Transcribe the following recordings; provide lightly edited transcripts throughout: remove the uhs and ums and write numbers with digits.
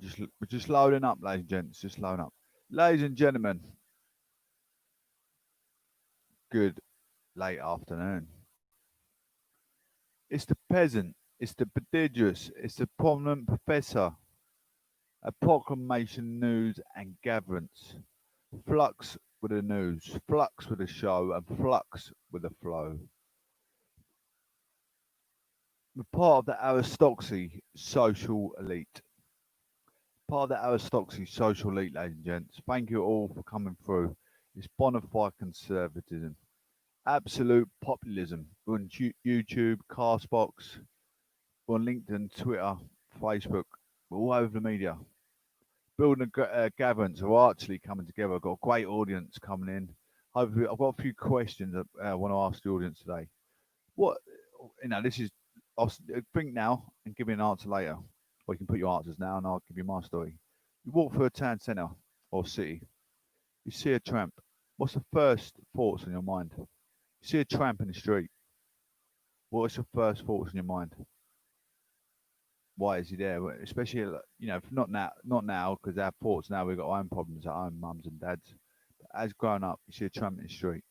We're just loading up, ladies and gents. Just loading up. Ladies and gentlemen, good late afternoon. It's the peasant. It's the prodigious. It's the prominent professor. A proclamation, news, and gatherance. Flux with the news, flux with the show, and flux with the flow. We're part of the aristocracy social elite. Part of the aristocracy social elite, ladies and gents. Thank you all for coming through. It's bona fide conservatism. Absolute populism. We're on YouTube, Castbox, we're on LinkedIn, Twitter, Facebook. We're all over the media. Building a gatherance. We're actually coming together. I've got a great audience coming in. Hopefully, I've got a few questions that I want to ask the audience today. What, this is, I'll think now and give you an answer later. Or you can put your answers now and I'll give you my story. You walk through a town centre or city. You see a tramp. What's the first thoughts in your mind? You see a tramp in the street. What's your first thoughts in your mind? Why is he there? Especially, not now, because our thoughts now we've got our own problems at home, mums and dads. But as growing up, you see a tramp in the street.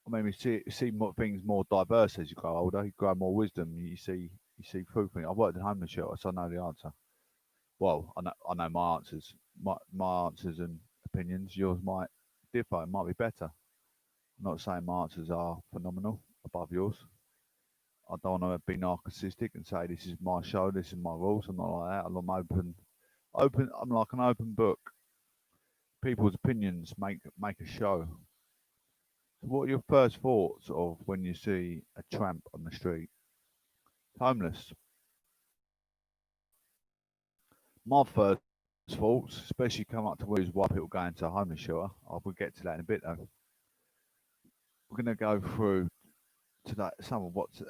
I mean, we see more things more diverse as you grow older. You grow more wisdom. You see through things. I've worked in homeless shelter, so I know the answer. Well, I know my answers. My answers and opinions. Yours might differ. It might be better. I'm not saying my answers are phenomenal above yours. I don't want to be narcissistic and say this is my show, this is my rules. I'm not like that. I'm open. I'm like an open book. People's opinions make a show. So, what are your first thoughts of when you see a tramp on the street? Homeless. My first thoughts, especially coming up to why people go into a homeless shelter. I will get to that in a bit though. We're going to go through today some of what's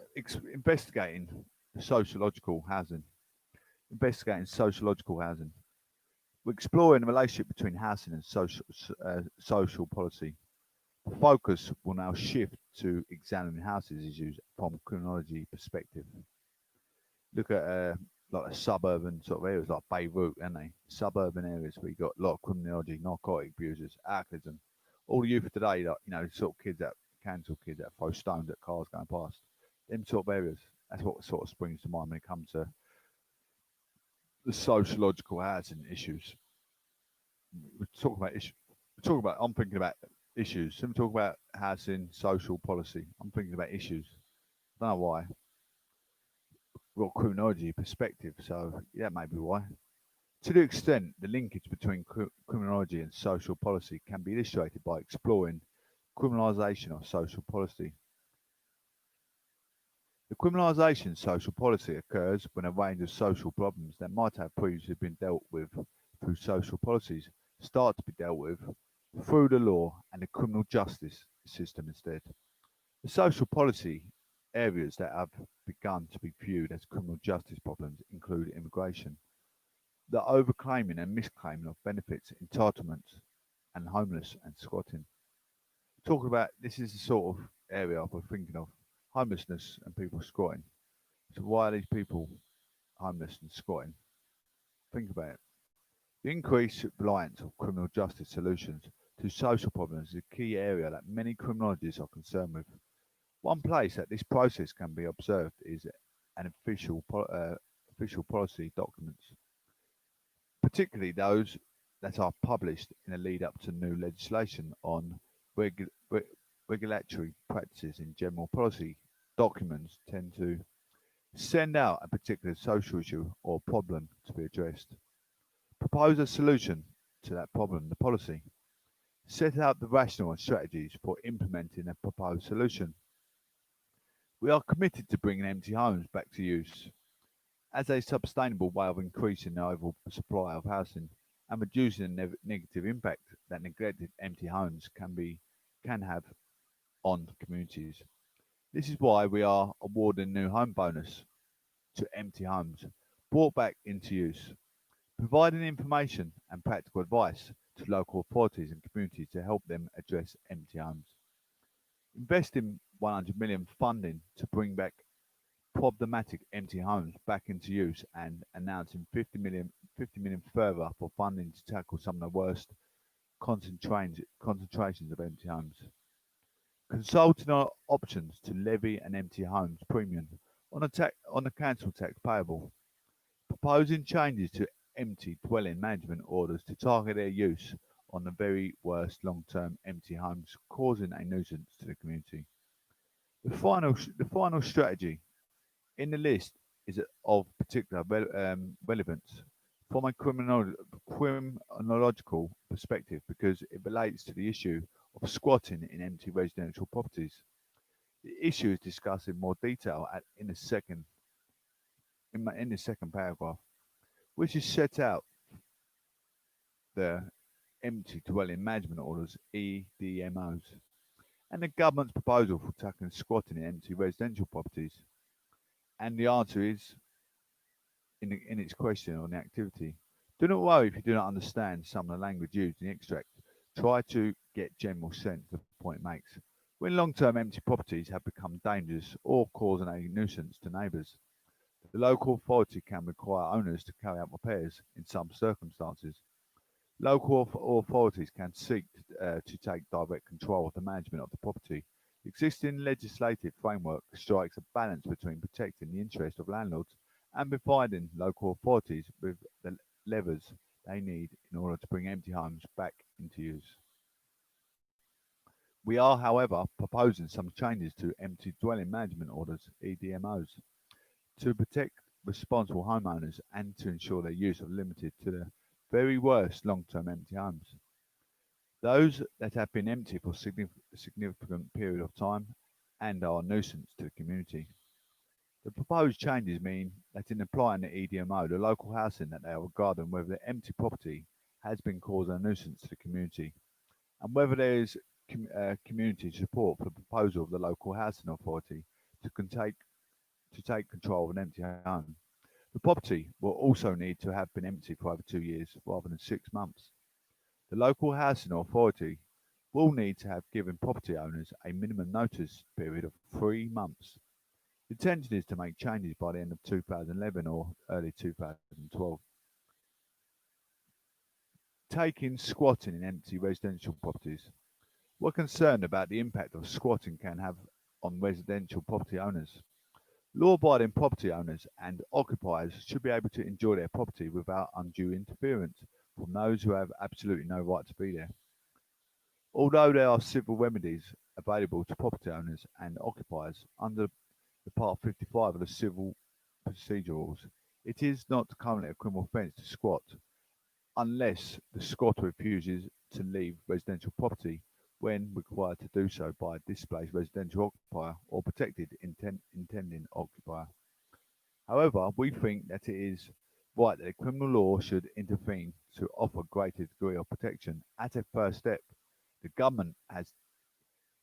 investigating sociological housing. Investigating sociological housing. We're exploring the relationship between housing and social policy. The focus will now shift to examining housing issues from a criminology perspective. Look at like suburban sort of areas like Beirut, and they suburban areas where you got a lot of criminology, narcotic abusers, alcoholism. All the youth of today, like sort of kids that cancel kids that throw stones at cars going past. Them sort of areas. That's what sort of springs to mind when it comes to the sociological housing issues. We talk about issues. We talk about. I'm thinking about issues. So we talk about housing, social policy. I'm thinking about issues. I don't know why. We've got criminology perspective, so yeah, maybe why. To the extent the linkage between criminology and social policy can be illustrated by exploring criminalisation of social policy. The criminalisation of social policy occurs when a range of social problems that might have previously been dealt with through social policies start to be dealt with through the law and the criminal justice system instead. The social policy areas that have begun to be viewed as criminal justice problems include immigration, the overclaiming and misclaiming of benefits, entitlements, and homeless and squatting. Talking about this is the sort of area we're thinking of homelessness and people squatting. So, why are these people homeless and squatting? Think about it. The increased reliance of criminal justice solutions to social problems is a key area that many criminologists are concerned with. One place that this process can be observed is an official policy documents, particularly those that are published in the lead up to new legislation on regu- re- regulatory practices in general policy. Documents tend to send out a particular social issue or problem to be addressed, propose a solution to that problem, the policy, set out the rationale and strategies for implementing a proposed solution. We are committed to bringing empty homes back to use as a sustainable way of increasing the overall supply of housing and reducing the negative impact that neglected empty homes can have on communities. This is why we are awarding new home bonus to empty homes brought back into use, providing information and practical advice to local authorities and communities to help them address empty homes. Investing 100 million funding to bring back problematic empty homes back into use and announcing 50 million further for funding to tackle some of the worst concentrations of empty homes. Consulting on options to levy an empty homes premium on the council tax payable. Proposing changes to empty dwelling management orders to target their use on the very worst long-term empty homes causing a nuisance to the community. The final strategy in the list is of particular relevance from a criminological perspective because it relates to the issue of squatting in empty residential properties. The issue is discussed in more detail in the second paragraph, which is set out the empty dwelling management orders (EDMOs) and the government's proposal for tackling squatting in empty residential properties. And the answer is in its question on the activity. Do not worry if you do not understand some of the language used in the extract. Try to get general sense of the point it makes. When long-term empty properties have become dangerous or causing a nuisance to neighbours, the local authority can require owners to carry out repairs in some circumstances. Local authorities can seek to take direct control of the management of the property. The existing legislative framework strikes a balance between protecting the interests of landlords and providing local authorities with the levers they need in order to bring empty homes back into use. We are, however, proposing some changes to empty dwelling management orders (EDMOs) to protect responsible homeowners and to ensure their use are limited to the very worst long-term empty homes, those that have been empty for a significant period of time and are a nuisance to the community. The proposed changes mean that in applying the EDMO to local housing that they are regarding whether the empty property has been causing a nuisance to the community and whether there is community support for the proposal of the local housing authority to take control of an empty home. The property will also need to have been empty for over 2 years rather than 6 months. The local housing authority will need to have given property owners a minimum notice period of 3 months. The intention is to make changes by the end of 2011 or early 2012. Taking squatting in empty residential properties. We're concerned about the impact of squatting can have on residential property owners. Law-abiding property owners and occupiers should be able to enjoy their property without undue interference from those who have absolutely no right to be there. Although there are civil remedies available to property owners and occupiers under the Part 55 of the Civil Procedure Rules, it is not currently a criminal offence to squat unless the squatter refuses to leave residential property when required to do so by a displaced residential occupier or protected intending occupier. However, we think that it is right that the criminal law should intervene to offer greater degree of protection. At a first step, the government has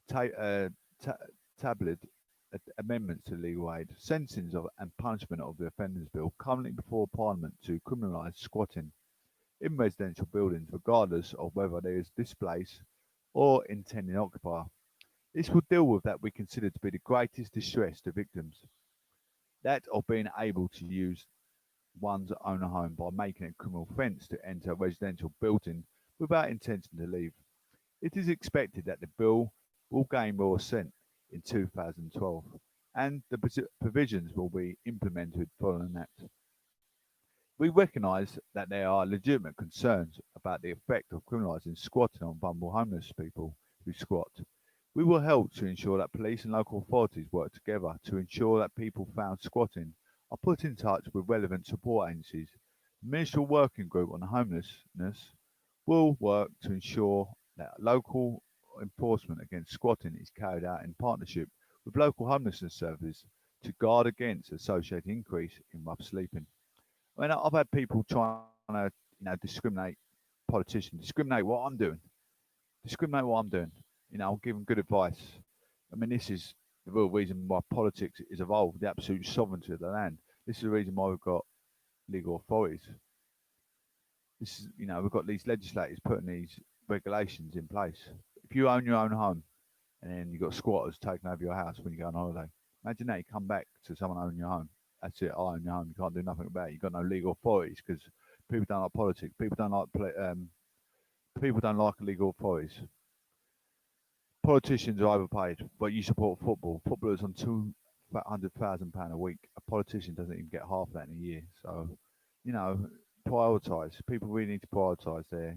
tabled amendments to legal aid, sentencing and punishment of the Offenders Bill currently before Parliament to criminalise squatting in residential buildings regardless of whether there is displaced or intending occupier. This will deal with that we consider to be the greatest distress to victims, that of being able to use one's own home by making it a criminal offence to enter a residential building without intention to leave. It is expected that the bill will gain royal assent in 2012 and the provisions will be implemented following that. We recognise that there are legitimate concerns about the effect of criminalising squatting on vulnerable homeless people who squat. We will help to ensure that police and local authorities work together to ensure that people found squatting are put in touch with relevant support agencies. The Ministerial Working Group on Homelessness will work to ensure that local enforcement against squatting is carried out in partnership with local homelessness services to guard against associated increase in rough sleeping. I mean, I've had people trying to, discriminate, politicians, discriminate what I'm doing. I'll give them good advice. I mean, this is the real reason why politics is evolved, the absolute sovereignty of the land. This is the reason why we've got legal authorities. This is, we've got these legislators putting these regulations in place. If you own your own home and then you've got squatters taking over your house when you go on holiday, Imagine that you come back to someone owning your home. That's it. I own your home. You can't do nothing about it. You've got no legal authorities because people don't like politics. People don't like legal authorities. Politicians are overpaid, but you support football. Footballers on £200,000 a week. A politician doesn't even get half that in a year. So, you know, prioritise. People really need to prioritise their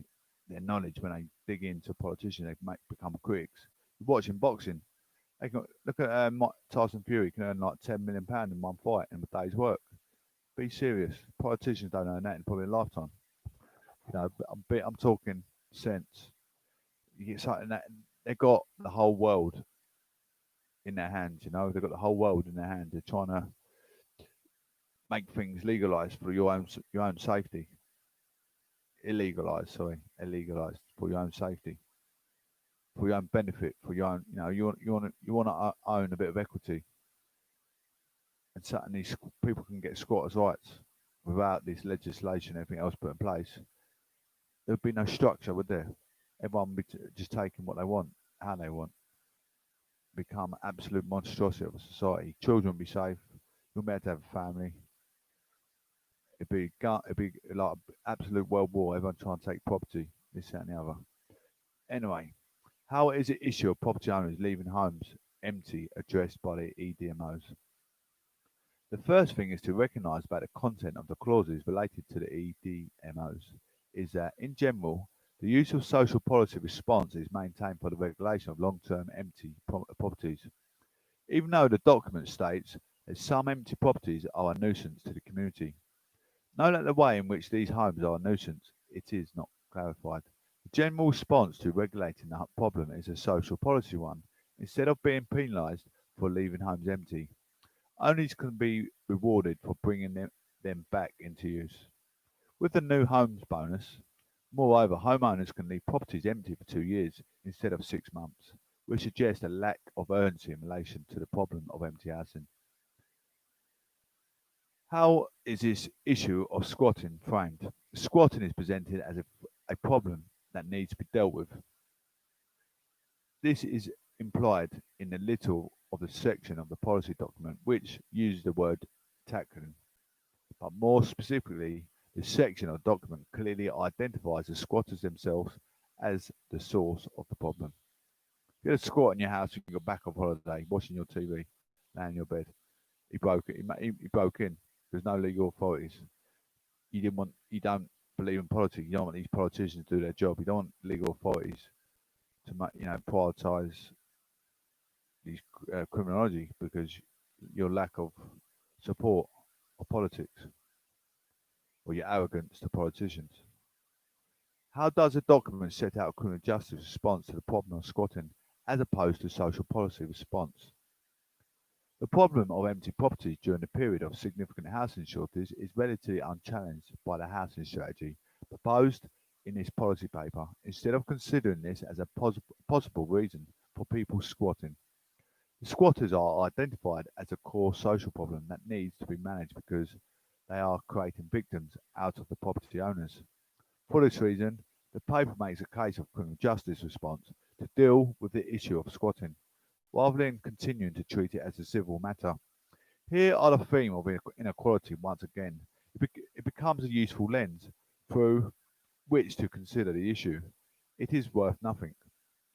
knowledge when they dig into politicians. They become critics. You're watching boxing. They can look at Tyson Fury can earn like £10 million in one fight in a day's work. Be serious. Politicians don't earn that in probably a lifetime. You know, I'm talking sense. You get something that they got the whole world in their hands. You know, they've got the whole world in their hands. They're trying to make things legalized for your own safety. Illegalized for your own safety, for your own benefit, for your own. You know, you want to own a bit of equity, and certainly people can get squatters' rights without this legislation and everything else put in place. There'd be no structure, would there? Everyone would be just taking what they want, how they want. Become absolute monstrosity of a society. Children would be safe. You'll be able to have a family. It'd be like absolute world war. Everyone trying to take property, this, that, and the other. Anyway, how is the issue of property owners leaving homes empty addressed by the EDMOs? The first thing is to recognise about the content of the clauses related to the EDMOs is that, in general, the use of social policy response is maintained for the regulation of long-term empty properties, even though the document states that some empty properties are a nuisance to the community. Note that the way in which these homes are a nuisance, it is not clarified. The general response to regulating the problem is a social policy one. Instead of being penalised for leaving homes empty, owners can be rewarded for bringing them back into use. With the new homes bonus, moreover, homeowners can leave properties empty for 2 years instead of 6 months, which suggests a lack of urgency in relation to the problem of empty housing. How is this issue of squatting framed? Squatting is presented as a problem that needs to be dealt with. This is implied in the little of the section of the policy document which uses the word tackling, but more specifically, the section of the document clearly identifies the squatters themselves as the source of the problem. If you had a squat in your house and you got back off holiday, watching your TV, laying in your bed, he broke it. He broke in. There's no legal authorities. You don't believe in politics. You don't want these politicians to do their job. You don't want legal authorities to prioritise these criminology because your lack of support of politics or your arrogance to politicians. How does a document set out criminal justice response to the problem of squatting as opposed to social policy response? The problem of empty properties during the period of significant housing shortage is relatively unchallenged by the housing strategy proposed in this policy paper, instead of considering this as a possible reason for people squatting. The squatters are identified as a core social problem that needs to be managed because they are creating victims out of the property owners. For this reason, the paper makes a case of criminal justice response to deal with the issue of squatting, rather than continuing to treat it as a civil matter. Here are the theme of inequality once again. It becomes a useful lens through which to consider the issue. It is worth nothing,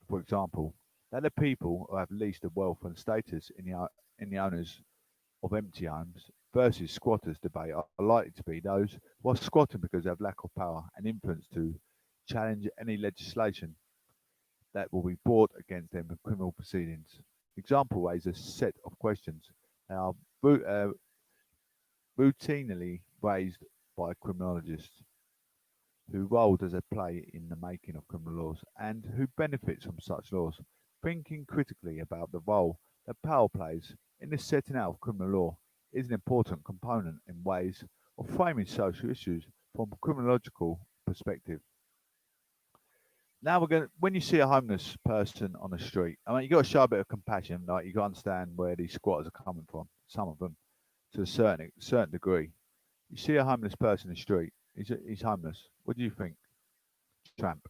for example, that the people who have least the wealth and status in the owners of empty homes versus squatters debate are likely to be those who are squatting because they have lack of power and influence to challenge any legislation that will be brought against them in criminal proceedings. Example raise a set of questions that are routinely raised by criminologists. Whose role does it play in the making of criminal laws, and who benefits from such laws? Thinking critically about the role that power plays in the setting out of criminal law is an important component in ways of framing social issues from a criminological perspective. Now when you see a homeless person on the street, I mean, you got to show a bit of compassion. Like you got to understand where these squatters are coming from. Some of them, to a certain degree. You see a homeless person in the street. He's homeless. What do you think? Tramp.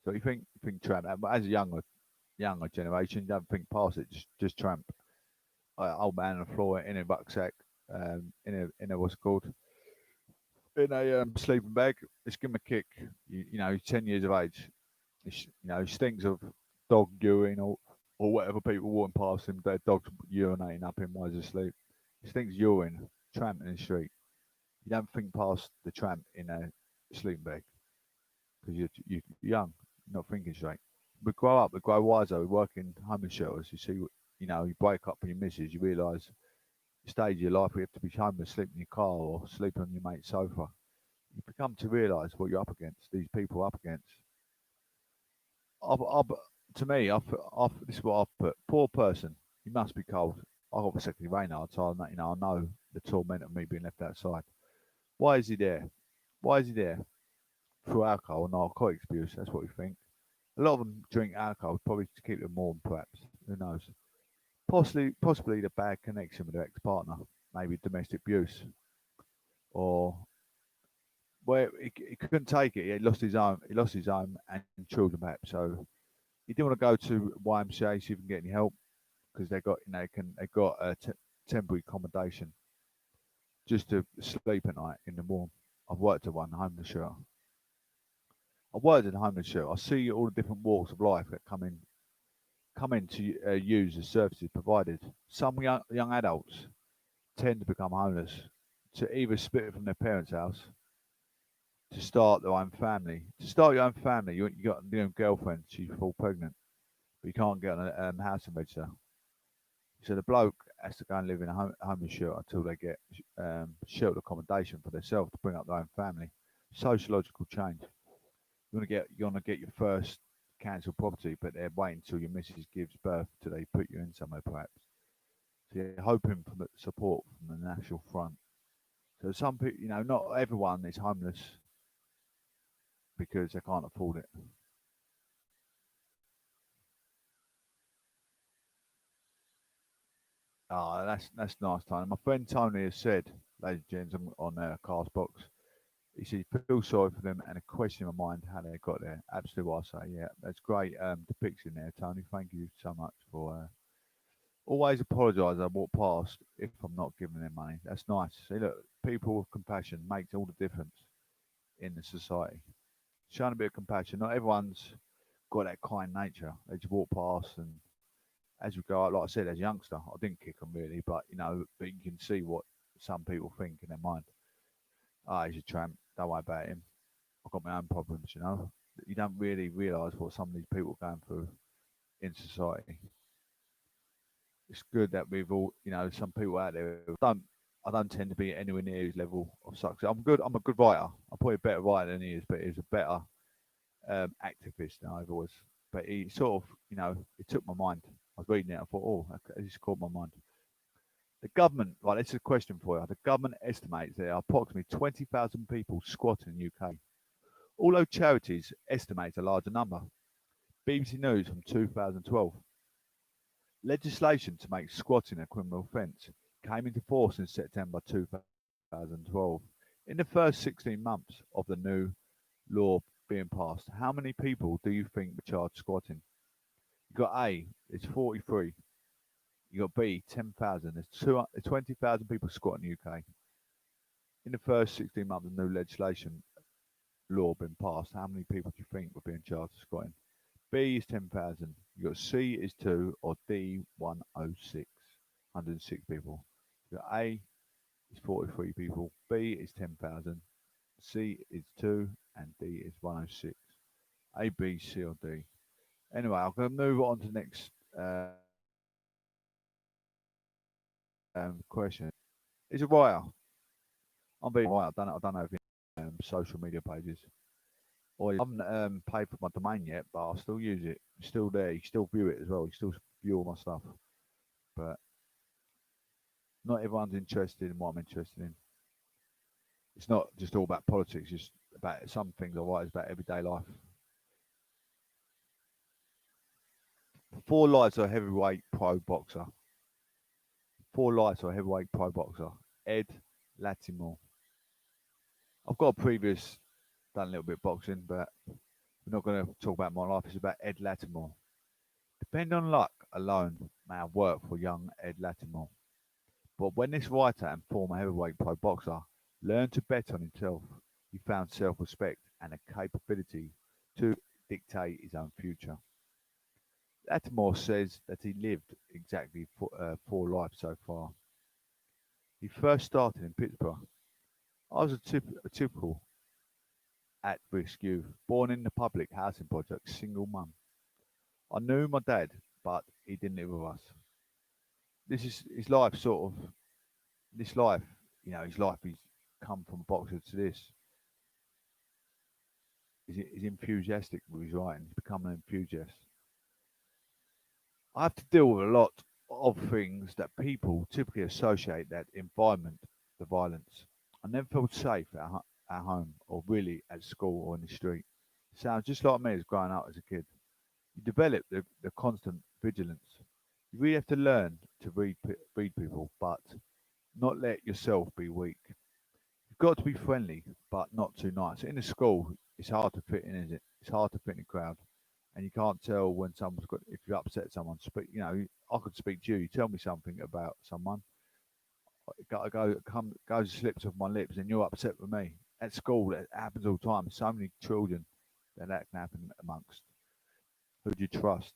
So you think tramp. But as a younger generation, you don't think past it. Just tramp. old man on the floor in a rucksack, in a what's it called, in a sleeping bag. Let's give him a kick. He's 10 years of age. He stinks of dog urine or whatever people walking past him. Their dogs urinating up him while he's asleep. He stinks urine, tramping in the street. You don't think past the tramp in a sleeping bag because you're young, you're not thinking straight. We grow up, we grow wiser. We work in homeless shelters. You see, you break up with your missus. You realise stage of your life where you have to be homeless, sleep in your car or sleep on your mate's sofa. You become to realise what you're up against. These people are up against. To me, this is what I've put. Poor person. He must be cold. I got vasectomy vein hard, so I know the torment of me being left outside. Why is he there? Why is he there? Through alcohol and narcotics abuse. That's what we think. A lot of them drink alcohol probably to keep them warm, perhaps. Who knows? Possibly the bad connection with their ex-partner, maybe domestic abuse, or where he couldn't take it. He lost his home and children, perhaps. So he didn't want to go to YMCA see if he can get any help because they got a temporary accommodation just to sleep at night in the warm. I've worked at one homeless shelter. I've worked in a homeless shelter. I see all the different walks of life that come in to use the services provided. Some young adults tend to become homeless to either split from their parents' house to start their own family. To start your own family, you got a girlfriend. She fall pregnant, but you can't get on a housing register. So the bloke has to go and live in a homeless shelter until they get sheltered accommodation for themselves to bring up their own family. Sociological change. You want to get your first council property, but they're waiting until your missus gives birth till they put you in somewhere, perhaps. So you're hoping for the support from the National Front. So some people, not everyone is homeless because they can't afford it. Ah, that's nice, Tony. My friend Tony has said, ladies and gentlemen, on Cast Box, he said, feel sorry for them and a question in my mind how they got there. Absolutely what I say. Yeah, that's great depiction there, Tony. Thank you so much for always apologise. I walk past if I'm not giving them money. That's nice. See, look, people with compassion makes all the difference in the society. Showing a bit of compassion. Not everyone's got that kind nature. They just walk past, and as we go out, like I said, as a youngster, I didn't kick them really, but but you can see what some people think in their mind. Ah, he's a tramp. Don't worry about him. I've got my own problems. You don't really realise what some of these people are going through in society. It's good that we've all, some people out there. I don't tend to be anywhere near his level of success. I'm good. I'm a good writer. I'm probably a better writer than he is, but he's a better activist than I ever was. But he sort of, it took my mind. I was reading it. I thought, oh, okay, this caught my mind. The government, right, this is a question for you. The government estimates there are approximately 20,000 people squatting in the UK. Although charities estimate a larger number. BBC News from 2012. Legislation to make squatting a criminal offence came into force in September 2012. In the first 16 months of the new law being passed, how many people do you think were charged squatting? You got A, it's 43. You got B, 10,000. There's 20,000 people squat in the UK. In the first 16 months of the new legislation law being passed, how many people do you think were being charged for squatting? B is 10,000. You got C is 2 or D 106. 106 people. You got A is 43 people. B is 10,000. C is 2 and D is 106. A, B, C or D. Anyway, I'm going to move on to the next question. Is a writer. I'm being right. I don't know if social media pages. Or I haven't paid for my domain yet, but I'll still use it. It's still there. You still view it as well. You still view all my stuff. But not everyone's interested in what I'm interested in. It's not just all about politics. Just about some things I write is about everyday life. 4 lives of a heavyweight pro boxer. 4 lives of a heavyweight pro boxer. Ed Latimore. I've got a previous done a little bit of boxing, but we're not going to talk about my life. It's about Ed Latimore. Depending on luck alone may have worked for young Ed Latimore. But when this writer and former heavyweight pro boxer learned to bet on himself, he found self-respect and a capability to dictate his own future. Atmore says that he lived exactly four lives so far. He first started in Pittsburgh. I was a typical at-risk youth, born in the public housing project, single mum. I knew my dad, but he didn't live with us. This is his life, sort of. This life, his life. He's come from boxer to this. He's enthusiastic with his writing. He's become an enthusiast. I have to deal with a lot of things that people typically associate that environment, the violence. I never felt safe at home or really at school or in the street. Sounds just like me as growing up as a kid. You develop the constant vigilance. You really have to learn to read people, but not let yourself be weak. You've got to be friendly, but not too nice. In a school, it's hard to fit in, isn't it? It's hard to fit in a crowd, and you can't tell when someone's got. If you upset someone, I could speak to you. You tell me something about someone, goes slips off my lips, and you're upset with me. At school, it happens all the time. So many children that can happen amongst. Who do you trust?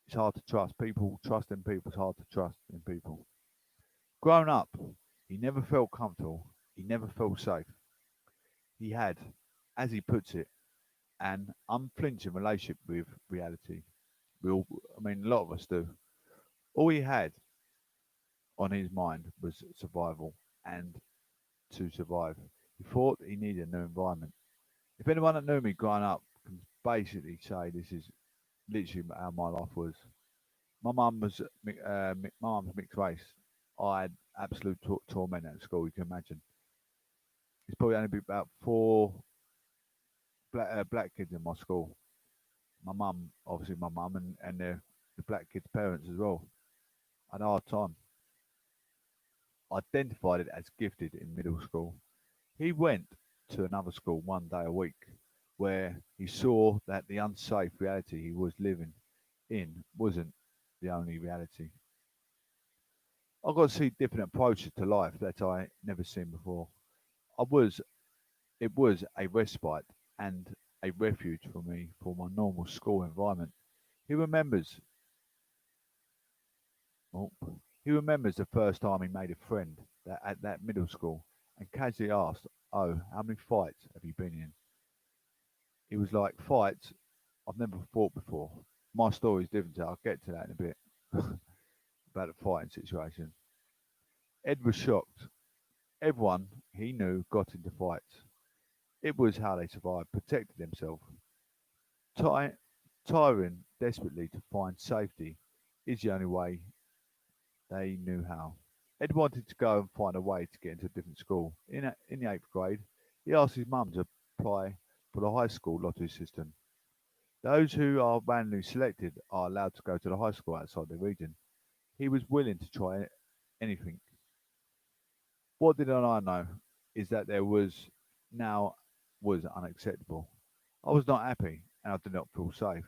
It's hard to trust people. Trusting people is hard to trust in people. Growing up, he never felt comfortable. He never felt safe. He had, as he puts it, an unflinching relationship with reality. We all, I mean, a lot of us do. All he had on his mind was survival and to survive. He thought he needed a new environment. If anyone that knew me growing up can basically say this is literally how my life was. My mum was my mum's mixed race. I had absolute torment at school. You can imagine. There's probably only be about four black kids in my school. My mum, obviously my mum, and the black kids' parents as well. I had a hard time. Identified it as gifted in middle school. He went to another school one day a week where he saw that the unsafe reality he was living in wasn't the only reality. I got to see different approaches to life that I never seen before. I was It was a respite and a refuge for me for my normal school environment. He remembers oh, he remembers the first time he made a friend at that middle school and casually asked, "Oh, how many fights have you been in?" He was like, "Fights? I've never fought before." My story's different, so I'll get to that in a bit about the fighting situation. Ed was shocked. Everyone he knew got into fights. It was how they survived, protected themselves. Ty- Tiring desperately to find safety is the only way they knew how. Ed wanted to go and find a way to get into a different school. In the eighth grade, he asked his mum to apply for the high school lottery system. Those who are randomly selected are allowed to go to the high school outside their region. He was willing to try anything. What did I know is that there was now was unacceptable. I was not happy and I did not feel safe.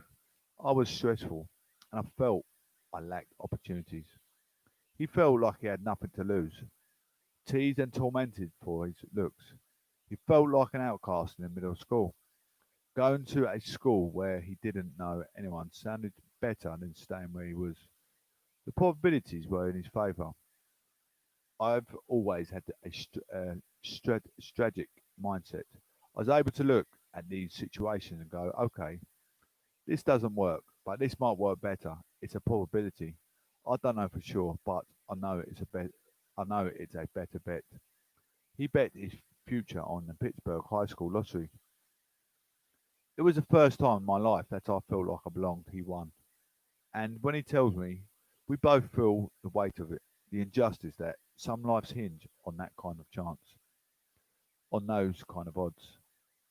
I was stressful and I felt I lacked opportunities. He felt like he had nothing to lose, teased and tormented for his looks. He felt like an outcast in the middle of school. Going to a school where he didn't know anyone sounded better than staying where he was. The probabilities were in his favour. I've always had a strategic mindset. I was able to look at these situations and go, okay, this doesn't work, but this might work better. It's a probability. I don't know for sure, but I know it's a bet. I know it's a better bet. He bet his future on the Pittsburgh High School lottery. It was the first time in my life that I felt like I belonged. He won, and when he tells me, we both feel the weight of it, the injustice that some lives hinge on that kind of chance, on those kind of odds.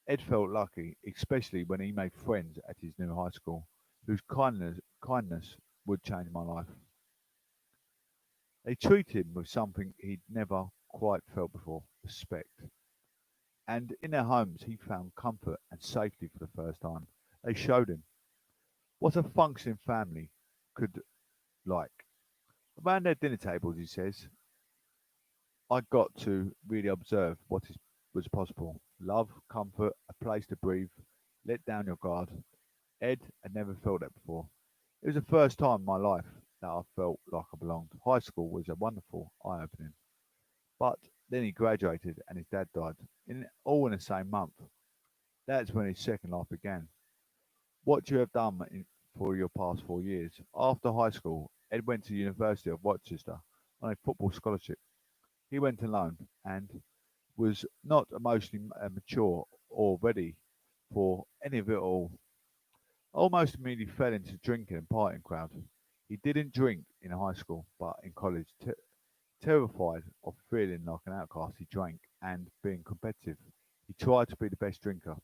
Ed felt lucky, especially when he made friends at his new high school, whose kindness would change my life. They treated him with something he'd never quite felt before, respect. And in their homes he found comfort and safety for the first time. They showed him what a functioning family could like. Around their dinner tables, he says, I got to really observe was possible. Love, comfort, a place to breathe, let down your guard. Ed had never felt that before. It was the first time in my life that I felt like I belonged. High school was a wonderful eye-opening. But then he graduated and his dad died, all in the same month. That's when his second life began. What you have done for your past 4 years. After high school, Ed went to the University of Westminster on a football scholarship. He went alone and was not emotionally mature or ready for any of it all. Almost immediately fell into drinking and partying crowd. He didn't drink in high school, but in college, terrified of feeling like an outcast, he drank and being competitive. He tried to be the best drinker.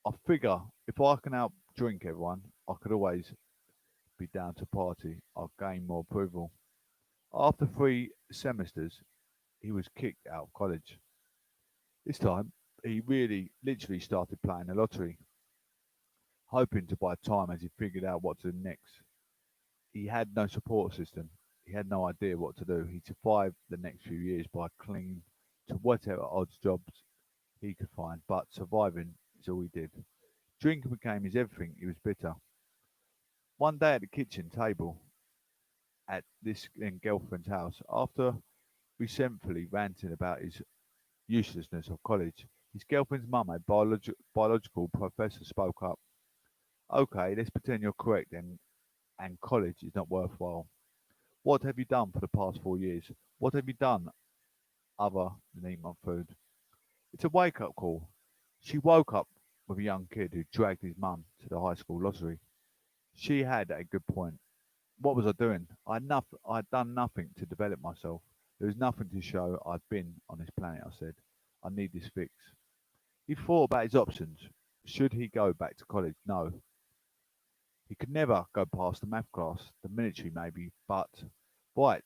I figure if I can out drink everyone, I could always be down to party. I'll gain more approval. After 3 semesters, he was kicked out of college. This time, he really literally started playing the lottery, hoping to buy time as he figured out what to do next. He had no support system. He had no idea what to do. He survived the next few years by clinging to whatever odd jobs he could find, but surviving is all he did. Drinking became his everything. He was bitter. One day at the kitchen table at this girlfriend's house, after resentfully ranting about his uselessness of college, his girlfriend's mum, a biological professor, spoke up. Okay, let's pretend you're correct and college is not worthwhile. What have you done for the past 4 years? What have you done other than eat my food? It's a wake up call. She woke up with a young kid who dragged his mum to the high school lottery. She had a good point. What was I doing? I'd done nothing to develop myself. There was nothing to show I'd been on this planet, I said. I need this fix. He thought about his options. Should he go back to college? No. He could never go past the math class, the military maybe, but right,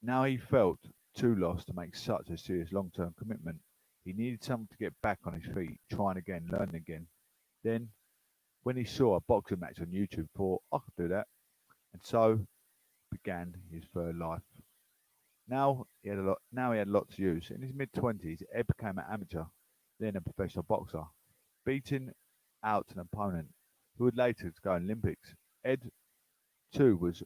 now he felt too lost to make such a serious long-term commitment. He needed something to get back on his feet, trying again, learning again. Then, when he saw a boxing match on YouTube, thought, I could do that. And so began his third life. Now he had a lot to use. In his mid-twenties, Ed became an amateur, then a professional boxer, beating out an opponent who would later go in Olympics. Ed too was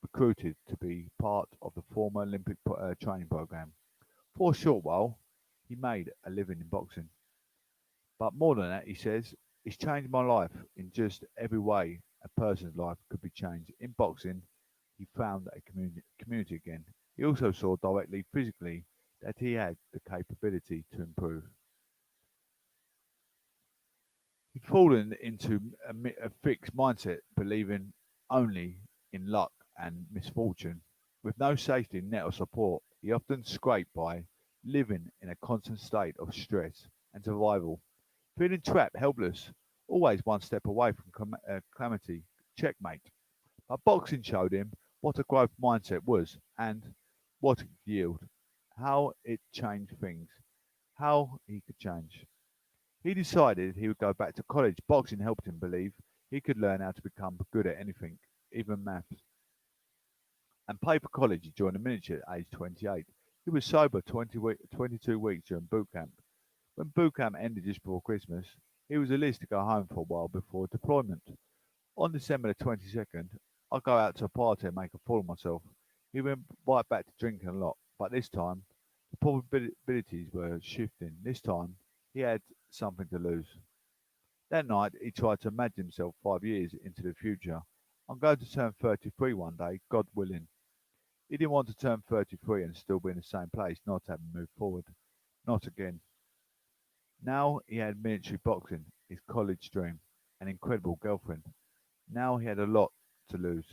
recruited to be part of the former Olympic training program. For a short while, he made a living in boxing. But more than that, he says, it's changed my life in just every way a person's life could be changed. In boxing, he found a community again. He also saw directly, physically, that he had the capability to improve. He'd fallen into a fixed mindset, believing only in luck and misfortune. With no safety net or support, he often scraped by, living in a constant state of stress and survival. Feeling trapped, helpless, always one step away from calamity, checkmate. But boxing showed him what a growth mindset was and what it could yield, how it changed things, how he could change. He decided he would go back to college. Boxing helped him believe he could learn how to become good at anything, even maths. And paid for college, he joined the military at age 28. He was sober 22 weeks during boot camp. When boot camp ended just before Christmas, he was released to go home for a while before deployment. On December the 22nd, I go out to a party and make a fool of myself. He went right back to drinking a lot, but this time the probabilities were shifting. This time he had something to lose. That night he tried to imagine himself 5 years into the future. I'm going to turn 33 one day, God willing. He didn't want to turn 33 and still be in the same place, not having moved forward. Not again. Now he had military boxing, his college dream, an incredible girlfriend. Now he had a lot to lose.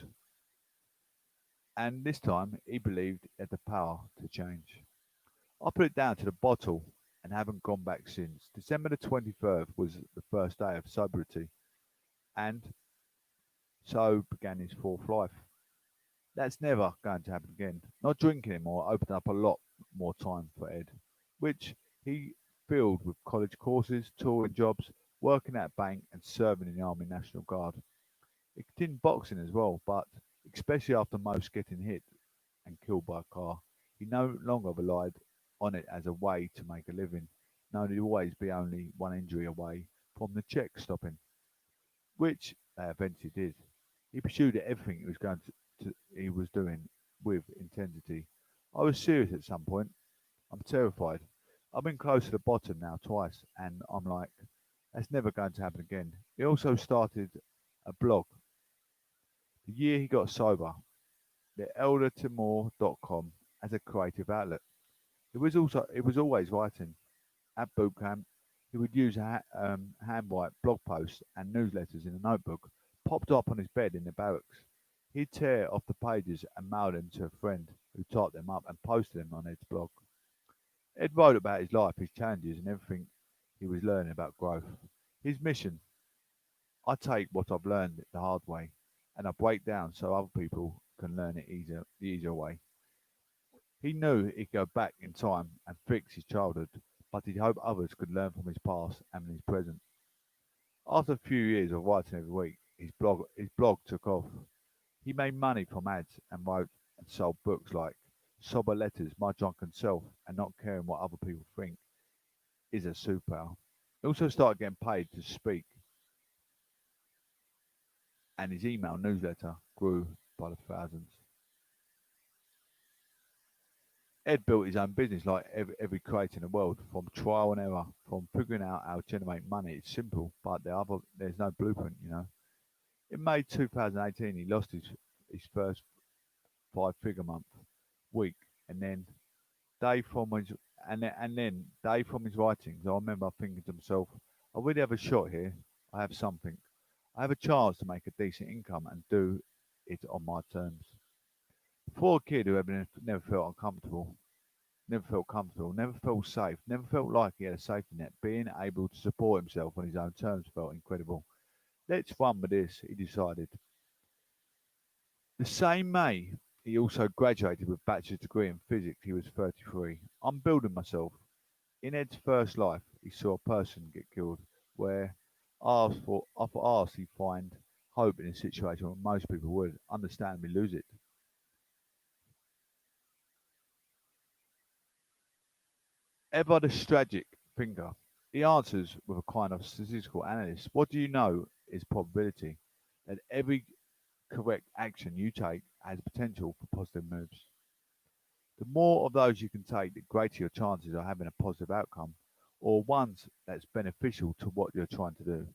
And this time he believed he had the power to change. I put it down to the bottle and haven't gone back since. December the 23rd was the first day of sobriety, and so began his fourth life. That's never going to happen again. Not drinking anymore opened up a lot more time for Ed, which he filled with college courses, touring jobs, working at a bank, and serving in the Army National Guard. He continued boxing as well, but it especially after most getting hit and killed by a car. He no longer relied on it as a way to make a living, knowing he'd always be only one injury away from the check stopping, which they eventually did. He pursued everything he was doing with intensity. I was serious at some point. I'm terrified. I've been close to the bottom now twice, and I'm like, that's never going to happen again. He also started a blog the year he got sober, theeldertimore.com, as a creative outlet. It was always writing. At boot camp, he would use handwrite blog posts and newsletters in a notebook, popped up on his bed in the barracks. He'd tear off the pages and mail them to a friend, who typed them up and posted them on Ed's blog. Ed wrote about his life, his challenges, and everything he was learning about growth. His mission: I take what I've learned the hard way, and I break down so other people can learn the easier way. He knew he'd go back in time and fix his childhood, but he'd hope others could learn from his past and his present. After a few years of writing every week, his blog took off. He made money from ads and wrote and sold books like Sober Letters, My Drunken Self, and Not Caring What Other People Think is a superpower. He also started getting paid to speak, and his email newsletter grew by the thousands. Ed built his own business like every creator in the world, from trial and error, from figuring out how to generate money. It's simple, but there's no blueprint, you know. In May 2018, he lost his first five-figure month week, and then day from his day from his writings. I remember thinking to myself, I really have a shot here. I have something. I have a chance to make a decent income and do it on my terms. For a kid who had never felt comfortable, never felt safe, never felt like he had a safety net, being able to support himself on his own terms felt incredible. Let's run with this, he decided. The same May, he also graduated with a bachelor's degree in physics. He was 33. I'm building myself. In Ed's first life, he saw a person get killed, where after he'd find hope in a situation where most people would understandably lose it. Ever the strategic thinker, he answers with a kind of statistical analyst. What do you know is probability that every correct action you take has potential for positive moves. The more of those you can take, the greater your chances of having a positive outcome, or ones that's beneficial to what you're trying to do.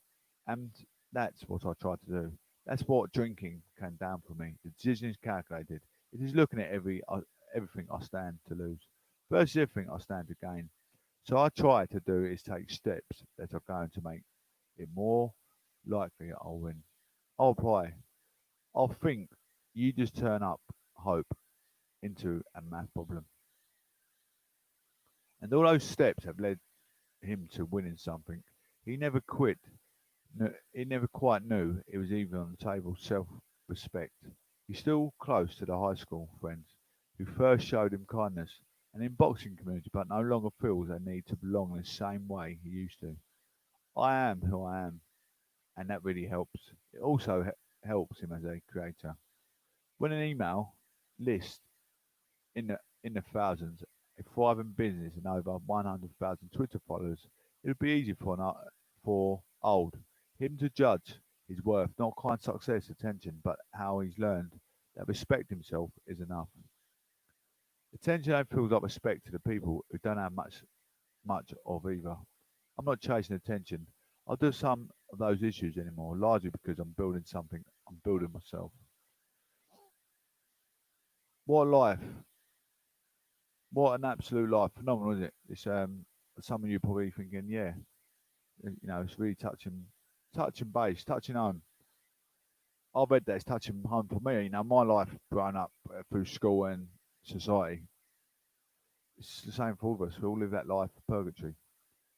And that's what I try to do. That's what drinking came down for me. The decision is calculated. It is looking at everything I stand to lose versus everything I stand to gain. So I try to do is take steps that are going to make it more likely I'll win. I'll apply. I'll think you just turn up hope into a math problem. And all those steps have led him to winning something. He never quit. He never quite knew it was even on the table. Self-respect. He's still close to the high school friends who first showed him kindness, and in boxing community, but no longer feels a need to belong in the same way he used to. I am who I am, and that really helps. It also helps him as a creator. When an email list in the thousands, a thriving business and over 100,000 Twitter followers, it would be easy for old him to judge his worth, not kind success, attention, but how he's learned that respect himself is enough. Attention only feels like respect to the people who don't have much of either. I'm not chasing attention. I do some of those issues anymore, largely because I'm building something. I'm building myself. What a life! What an absolute life! Phenomenal, isn't it? It's some of you probably thinking, yeah, it's really touching base, touching home. I read that it's touching home for me. My life growing up through school and society, it's the same for all of us. We all live that life of purgatory.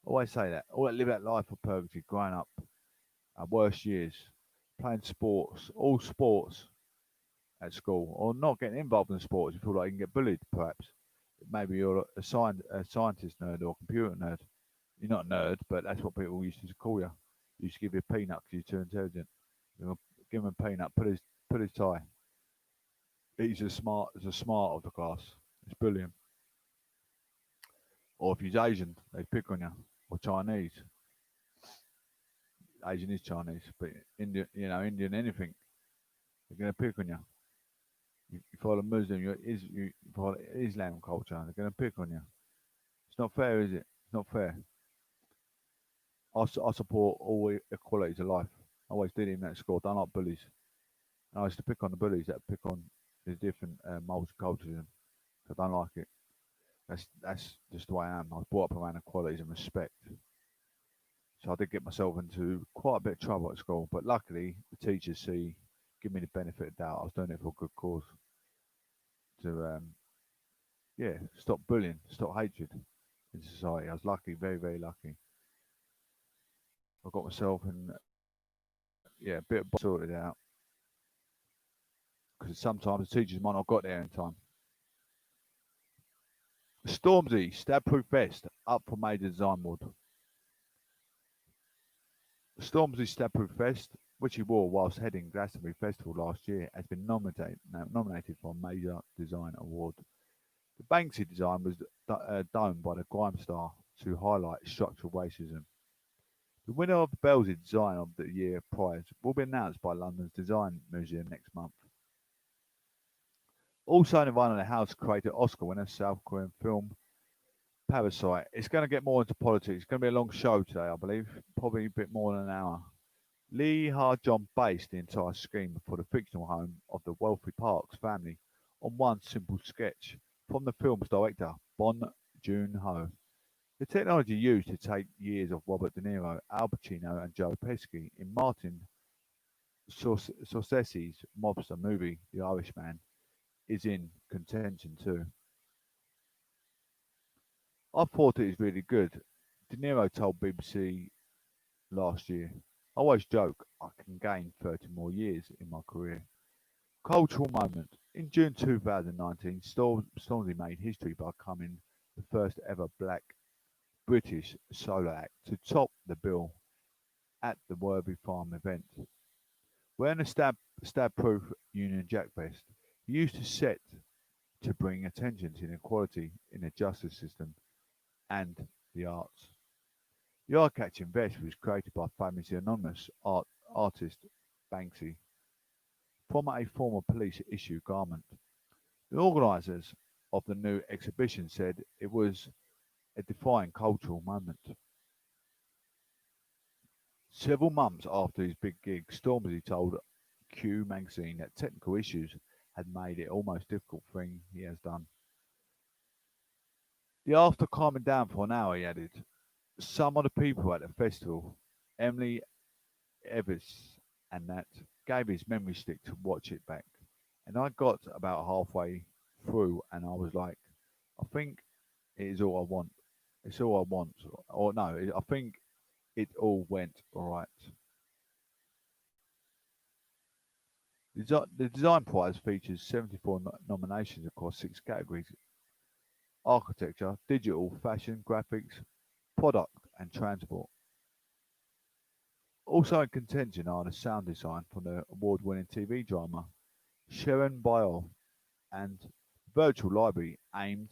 I always say that. All that live that life of purgatory, growing up, our worst years, playing sports, all sports at school, or not getting involved in sports. You feel like you can get bullied, perhaps. Maybe you're a scientist nerd or a computer nerd. You're not a nerd, but that's what people used to call you. Used to give you a peanut because you're too intelligent. You know, give him a peanut, put his tie. He's the smart of the class. It's bullying. Or if he's Asian, they pick on you. Or Chinese. Asian is Chinese, but Indian, Indian anything, they're gonna pick on you. You follow Muslim, you follow Islam culture, they're gonna pick on you. It's not fair, is it? It's not fair. I support all equalities of life. I always did in that school. I don't like bullies. And I used to pick on the bullies that pick on the different multiculturalism. I don't like it. That's just the way I am. I was brought up around equalities and respect. So I did get myself into quite a bit of trouble at school, but luckily the teachers give me the benefit of doubt. I was doing it for a good cause to, yeah, stop bullying, stop hatred in society. I was lucky, very, very lucky. I got myself in, yeah, a bit of sorted out because sometimes the teachers might not got there in time. Stormzy, stab-proof vest, up for major design award. Stormzy stab-proof vest, which he wore whilst heading Glastonbury Festival last year, has been nominated for a major design award. The Banksy design was done by the Grime Star to highlight structural racism. The winner of the Belzy Design of the Year prize will be announced by London's Design Museum next month. Also in the run of the House created Oscar winner South Korean film Parasite. It's going to get more into politics. It's going to be a long show today, I believe. Probably a bit more than an hour. Lee Ha-jong based the entire scheme for the fictional home of the wealthy Parks family on one simple sketch from the film's director, Bong Joon-ho. The technology used to take years of Robert De Niro, Al Pacino and Joe Pesci in Martin Scorsese's mobster movie, The Irishman, is in contention too. I thought it was really good. De Niro told BBC last year, I always joke I can gain 30 more years in my career. Cultural moment. In June 2019, Stormzy made history by becoming the first ever black British solo act to top the bill at the Worthy Farm event. Wearing a stab-proof Union Jack vest, he used to set to bring attention to inequality in the justice system and the arts. The eye-catching vest was created by famously anonymous artist Banksy from a former police issue garment. The organisers of the new exhibition said it was a defining cultural moment. Several months after his big gig, Stormzy told Q magazine that technical issues had made it almost difficult thing he has done. The after calming down for an hour, he added, some of the people at the festival, Emily Evis and that, gave his memory stick to watch it back. And I got about halfway through and I was like, I think it is all I want. It's all I want. Or no, I think it all went all right. The design prize features 74 nominations across 6 categories: architecture, digital, fashion, graphics, product, and transport. Also in contention are the sound design for the award-winning TV drama Sharon Bial and virtual library aimed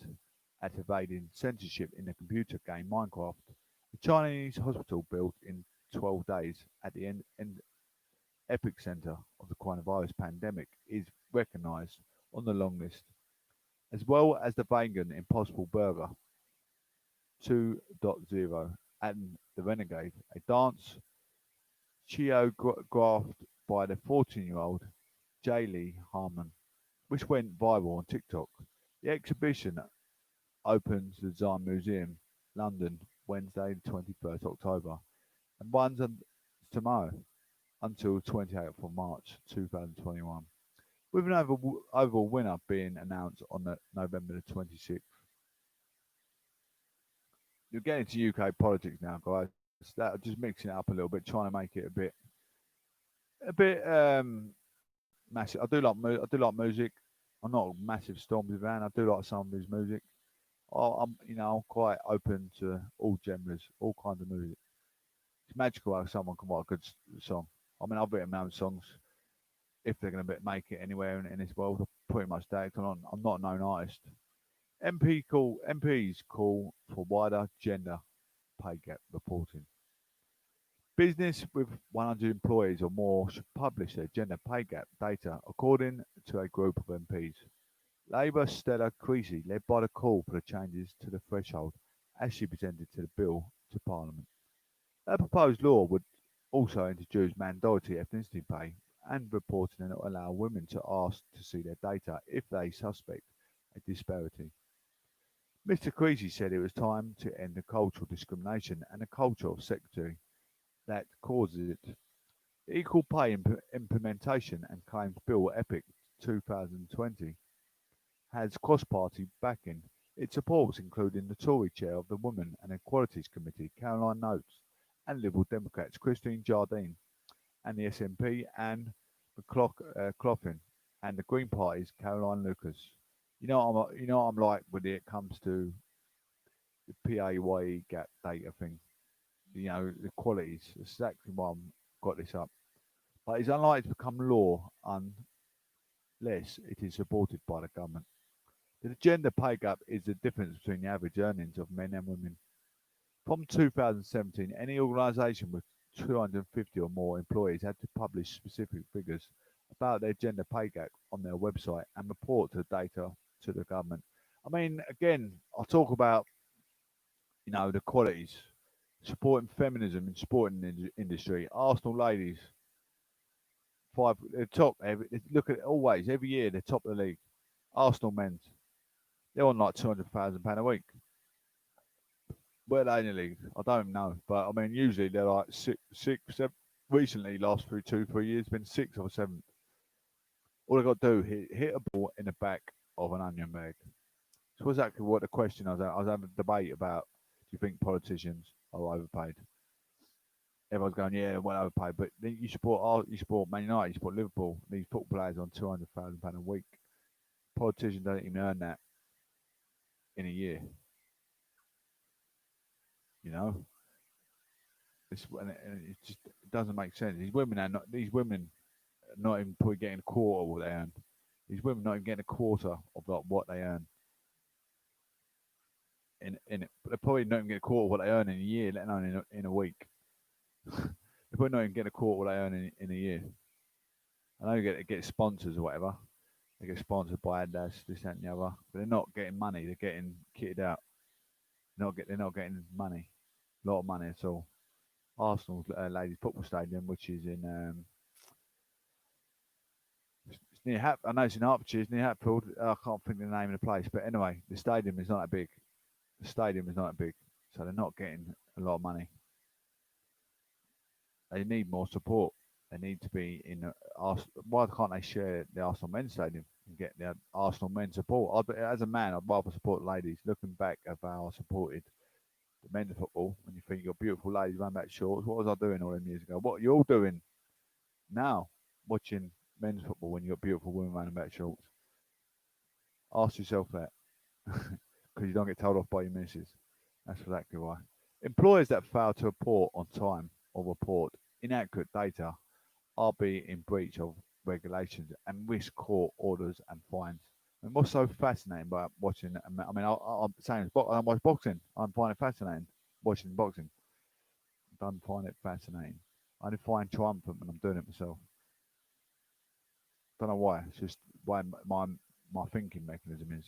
at evading censorship in the computer game Minecraft. The Chinese hospital built in 12 days at the epicenter of the coronavirus pandemic is recognized on the long list, as well as the vegan Impossible Burger 2.0 and the Renegade, a dance choreographed by the 14-year-old Jaylee Harmon, which went viral on TikTok. The exhibition opens the Design Museum, London, Wednesday, 21st October, and runs tomorrow until 28th of March 2021, with an overall winner being announced on November the 26th. You're getting to UK politics now, guys. That just mixing it up a little bit, trying to make it a bit massive. I do like music. I'm not a massive Stormzy fan. I do like some of his music. I'm quite open to all genres, all kinds of music. It's magical how someone can write a good song. I mean, I've written my own songs. if they're going to make it anywhere in this world. I pretty much doubt it. I'm not a known artist. MPs call for wider gender pay gap reporting. Business with 100 employees or more should publish their gender pay gap data, according to a group of MPs. Labour Stella Creasy led by the call for the changes to the threshold as she presented to the bill to Parliament. Her proposed law would also introduce mandatory ethnicity pay and reporting and allow women to ask to see their data if they suspect a disparity. Mr. Creasy said it was time to end the cultural discrimination and the culture of secretary that causes it. The Equal Pay Implementation and Claims Bill EPIC 2020 has cross-party backing. It supports including the Tory chair of the Women and Equalities Committee, Caroline Notes, and Liberal Democrats Christine Jardine, and the SNP and McLaughlin, and the Green Party's Caroline Lucas. You know what I'm like when it comes to the PAYE gap data thing. You know the qualities. That's exactly why I've got this up. But it's unlikely to become law unless it is supported by the government. The gender pay gap is the difference between the average earnings of men and women. From 2017, any organisation with 250 or more employees had to publish specific figures about their gender pay gap on their website and report the data to the government. I mean, again, I talk about the qualities, supporting feminism in sporting industry. Arsenal ladies, they're top. Look at it always, every year they're top of the league. Arsenal men's, they're on like £200,000 a week. Where are they in the league? I don't know, but I mean, usually they're like six, seven. Recently, last through 2, 3 years, been sixth or seventh. All I got to do hit a ball in the back of an onion bag. So exactly what the question I was having a debate about. Do you think politicians are overpaid? Everyone's going, yeah, well overpaid. But then you support Man United, you support Liverpool. These football players on £200,000 a week. Politicians don't even earn that in a year. You know, it just doesn't make sense. These women are not even probably getting a quarter of what they earn. These women not even getting a quarter of like what they earn in it. But they're probably not even getting a quarter of what they earn in a year, let alone in a week. They're probably not even getting a quarter of what they earn in a year. I know you get sponsors or whatever. They get sponsored by Adidas, this, that, and the other. But they're not getting money. They're getting kitted out. They're not getting money. A lot of money at all. Arsenal ladies football stadium, which is in it's near I know it's in Hertfordshire, it's near Hatfield. I can't think of the name of the place, but anyway, the stadium is not that big. The stadium is not that big, so they're not getting a lot of money. They need more support. They need to be in. Why can't they share the Arsenal men's stadium and get the Arsenal men's support? As a man, I'd rather support the ladies. Looking back at how I supported the men's football, when you think you've got beautiful ladies running back shorts, what was I doing all them years ago? What are you all doing now, watching men's football when you've got beautiful women running back shorts? Ask yourself that, because you don't get told off by your missus. That's exactly why. Employers that fail to report on time or report inaccurate data are being in breach of regulations and risk court orders and fines. And what's so fascinating about watching? I mean, I'm saying I watch boxing. I find it fascinating watching boxing. I don't find it fascinating. I find triumphant when I'm doing it myself. Don't know why. It's just why my thinking mechanism is.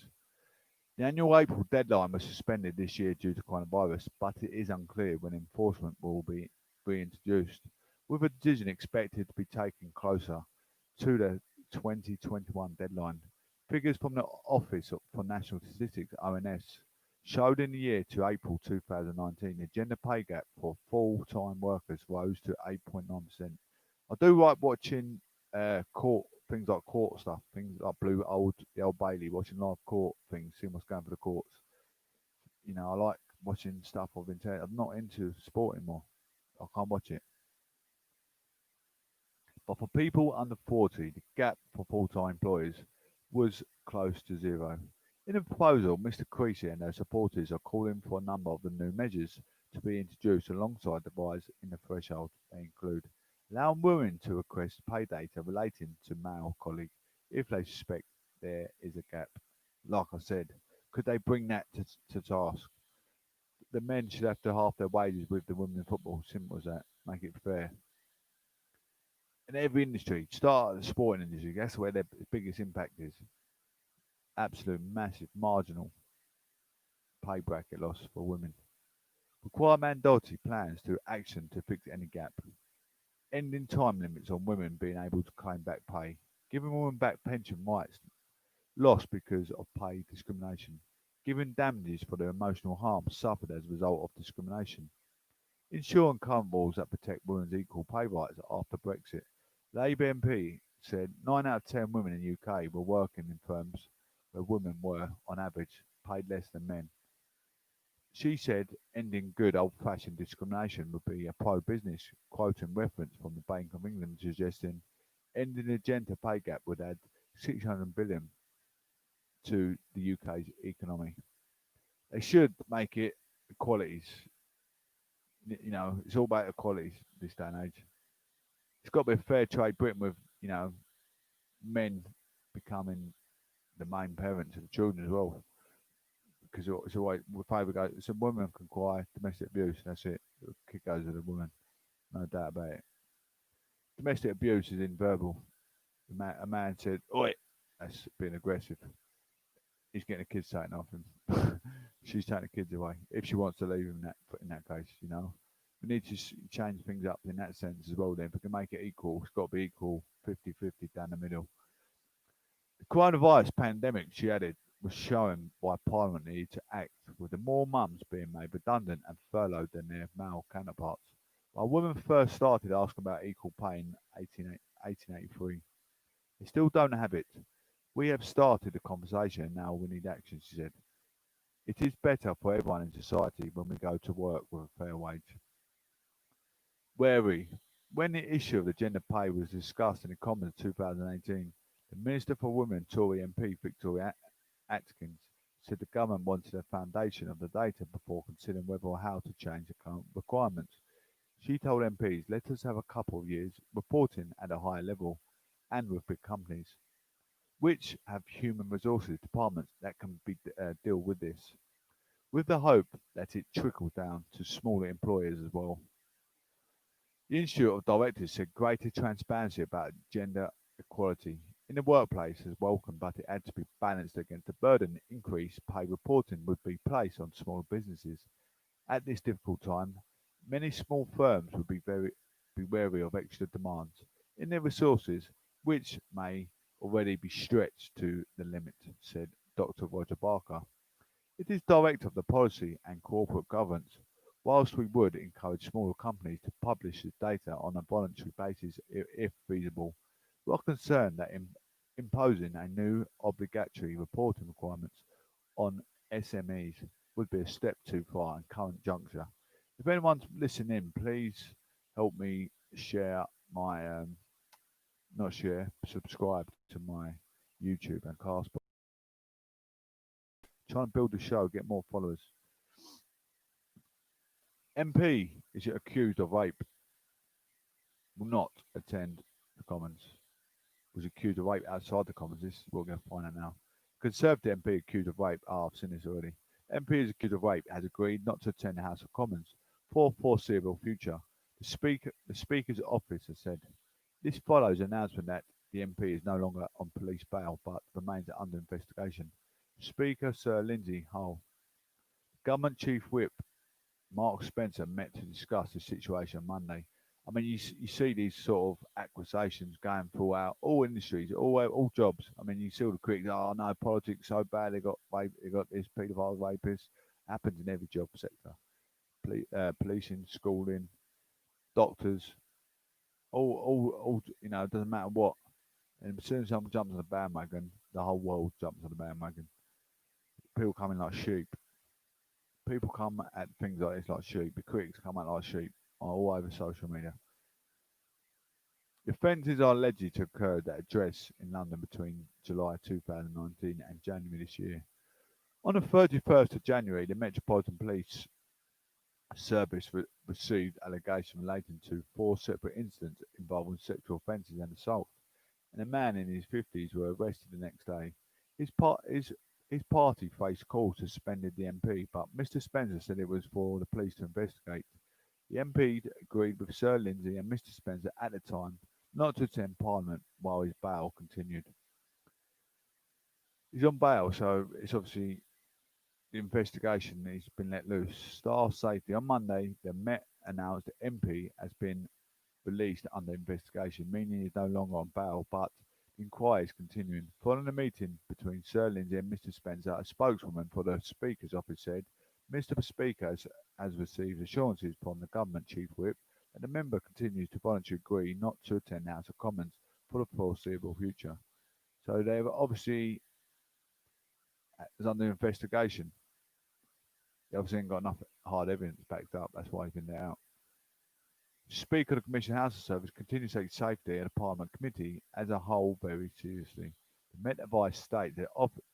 The annual April deadline was suspended this year due to coronavirus, but it is unclear when enforcement will be reintroduced, with a decision expected to be taken closer to the 2021 deadline. Figures from the Office for National Statistics (ONS) showed in the year to April 2019 the gender pay gap for full-time workers rose to 8.9%. I do like watching court things like court stuff, things like the Old Bailey, watching live court things, seeing what's going for the courts. I like watching stuff I've been telling. I'm not into sport anymore. I can't watch it. But for people under 40, the gap for full-time employees was close to zero. In a proposal, Mr. Creasy and their supporters are calling for a number of the new measures to be introduced alongside the rise in the threshold. They include allowing women to request pay data relating to male colleague if they suspect there is a gap. Like I said, could they bring that to task? The men should have to half their wages with the women in football. Simple as that. Make it fair. In every industry, start at the sporting industry. That's where their biggest impact is. Absolute massive marginal pay bracket loss for women. Require mandatory plans to action to fix any gap. Ending time limits on women being able to claim back pay. Giving women back pension rights lost because of pay discrimination. Giving damages for the emotional harm suffered as a result of discrimination. Ensuring current rules that protect women's equal pay rights after Brexit. Labour MP said 9 out of 10 women in the UK were working in firms where women were, on average, paid less than men. She said ending good old-fashioned discrimination would be a pro-business, quoting reference from the Bank of England suggesting ending the gender pay gap would add 600 billion to the UK's economy. They should make it equalities. It's all about equalities this day and age. It's got to be a fair trade Britain with, men becoming the main parents of the children as well. Because it's always, if I ever go, some women can cry domestic abuse, that's it. The kid goes to the woman, no doubt about it. Domestic abuse is in verbal. A man said, "Oi," that's being aggressive. He's getting the kids taken off him. She's taking the kids away if she wants to leave him. In that case, we need to change things up in that sense as well. Then, if we can make it equal, it's got to be equal, 50-50 down the middle. The coronavirus pandemic, she added, was showing why Parliament needed to act, with the more mums being made redundant and furloughed than their male counterparts. While women first started asking about equal pay in 1883, they still don't have it. We have started the conversation and now we need action, she said. It is better for everyone in society when we go to work with a fair wage. Wary. When the issue of the gender pay was discussed in the Commons in 2018, the Minister for Women, Tory MP Victoria Atkins, said the government wanted a foundation of the data before considering whether or how to change the current requirements. She told MPs, let us have a couple of years reporting at a higher level and with big companies, which have human resources departments that can deal with this, with the hope that it trickles down to smaller employers as well. The Institute of Directors said greater transparency about gender equality in the workplace is welcome, but it had to be balanced against the burden increased pay reporting would be placed on small businesses. At this difficult time, many small firms would be wary of extra demands in their resources, which may already be stretched to the limit, said Dr. Roger Barker. It is Director of the Policy and Corporate Governance. Whilst we would encourage smaller companies to publish this data on a voluntary basis if feasible, we are concerned that imposing a new obligatory reporting requirements on SMEs would be a step too far in current juncture. If anyone's listening in, please help me share my, not share, subscribe to my YouTube and Castbox. Try and build the show, get more followers. MP is accused of rape. Will not attend the Commons. Was accused of rape outside the Commons. This is what we're going to find out now. Conservative MP accused of rape. I've seen this already. MP is accused of rape has agreed not to attend the House of Commons for foreseeable future. The Speaker's office has said this follows an announcement that the MP is no longer on police bail but remains under investigation. Speaker Sir Lindsay Hull, Government Chief Whip Mark Spencer met to discuss the situation Monday. I mean, you see these sort of accusations going throughout all industries, all jobs. I mean, you see all the critics. Oh no, politics so bad. They got rape, they got this paedophile rapists. Happens in every job sector. Policing, schooling, doctors, all. It doesn't matter what. And as soon as someone jumps on the bandwagon, the whole world jumps on the bandwagon. People come in like sheep. People come at things like this like sheep. The critics come out like sheep all over social media. The offences are alleged to occur at that address in London between July 2019 and January this year. On the 31st of January, the Metropolitan Police service received allegations relating to four separate incidents involving sexual offences and assault, and a man in his 50s were arrested the next day. His, part, his, his party faced calls to suspend the MP, but Mr Spencer said it was for the police to investigate. The MP agreed with Sir Lindsay and Mr Spencer at the time not to attend Parliament while his bail continued. He's on bail, so it's obviously the investigation he's been let loose. Staff safety on Monday, the Met announced the MP has been released under investigation, meaning he's no longer on bail, but the inquiry is continuing. Following a meeting between Sir Lindsay and Mr Spencer, a spokeswoman for the Speaker's office said, Mr Speaker has received assurances from the Government Chief Whip that the member continues to voluntarily agree not to attend the House of Commons for the foreseeable future. So they've obviously is under investigation. They obviously ain't got enough hard evidence backed up. That's why he's been let out. Speaker of the Commission House of Service continues to take safety at the Parliament Committee as a whole very seriously. The Met advice state that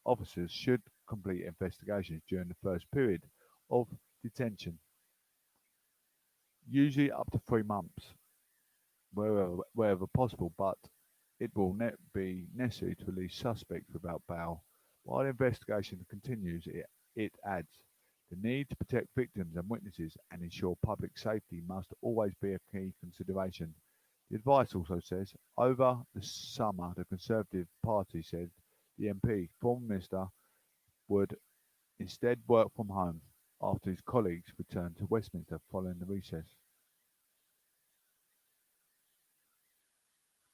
officers should complete investigations during the first period of detention, usually up to 3 months, wherever possible, but it will be necessary to release suspects without bail. While the investigation continues, it adds, the need to protect victims and witnesses and ensure public safety must always be a key consideration. The advice also says, over the summer, the Conservative Party said the MP, former minister, would instead work from home after his colleagues returned to Westminster following the recess.